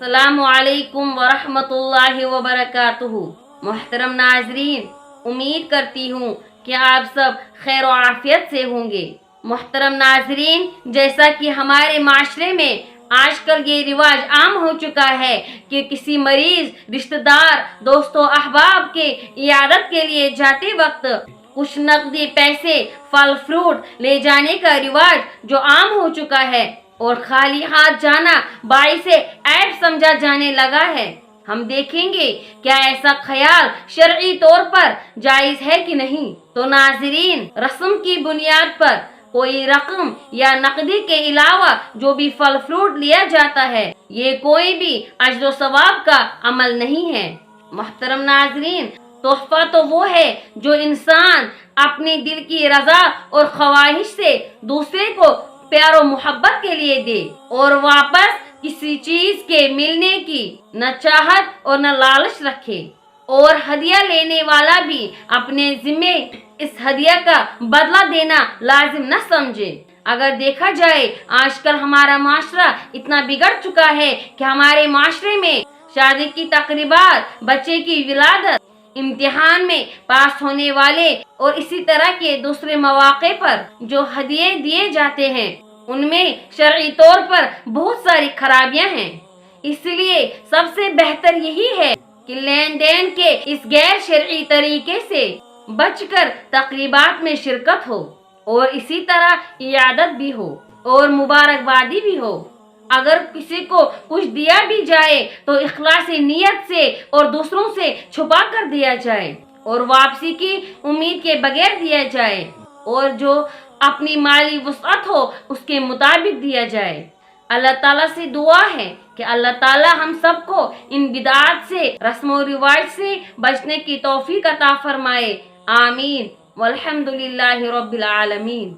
अस्सलामु अलैकुम वरहमतुल्लाहि वबरकातुहू। मोहतरम नाजरीन, उम्मीद करती हूँ कि आप सब खैर और आफियत से होंगे। मोहतरम नाजरीन, जैसा कि हमारे माशरे में आजकल ये रिवाज आम हो चुका है कि किसी मरीज, रिश्तेदार, दोस्तों, अहबाब के इयादत के लिए जाते वक्त कुछ नकदी पैसे, फल फ्रूट ले जाने का रिवाज जो आम हो चुका है और खाली हाथ जाना बाइसे ऐब समझा जाने लगा है। हम देखेंगे क्या ऐसा ख्याल शरई तौर पर जायज है कि नहीं। तो नाजरीन, रस्म की बुनियाद पर कोई रकम या नकदी के अलावा जो भी फल फ्रूट लिया जाता है, ये कोई भी अज्र सवाब का अमल नहीं है। मोहतरम नाजरीन, तोहफा तो वो है जो इंसान अपने दिल की रजा और ख्वाहिश से दूसरे को प्यार और मोहब्बत के लिए दे और वापस किसी चीज के मिलने की न चाहत और न लालच रखे। और हदिया लेने वाला भी अपने जिम्मे इस हदिया का बदला देना लाजिम न समझे। अगर देखा जाए, आजकल हमारा माशरा इतना बिगड़ चुका है कि हमारे माशरे में शादी की तकरीबात, बच्चे की विलादत, इम्तिहान में पास होने वाले और इसी तरह के दूसरे मौके पर जो हदिये दिए जाते हैं, उनमें शरई तौर पर बहुत सारी खराबियां हैं। इसलिए सबसे बेहतर यही है कि लेन देन के इस गैर शरई तरीके से बचकर तकरीबात में शिरकत हो और इसी तरह इयादत भी हो और मुबारकबादी भी हो। अगर किसी को कुछ दिया भी जाए तो इखलासी नियत से और दूसरों से छुपा कर दिया जाए और वापसी की उम्मीद के बगैर दिया जाए और जो अपनी माली वसअत हो उसके मुताबिक दिया जाए। अल्लाह ताला से दुआ है कि अल्लाह ताला हम सबको इन बिदात से, रस्म और रिवाज से बचने की तौफीक अता फरमाए। आमीन वल्हम्दुलिल्लाहि रब्बिल आलमीन।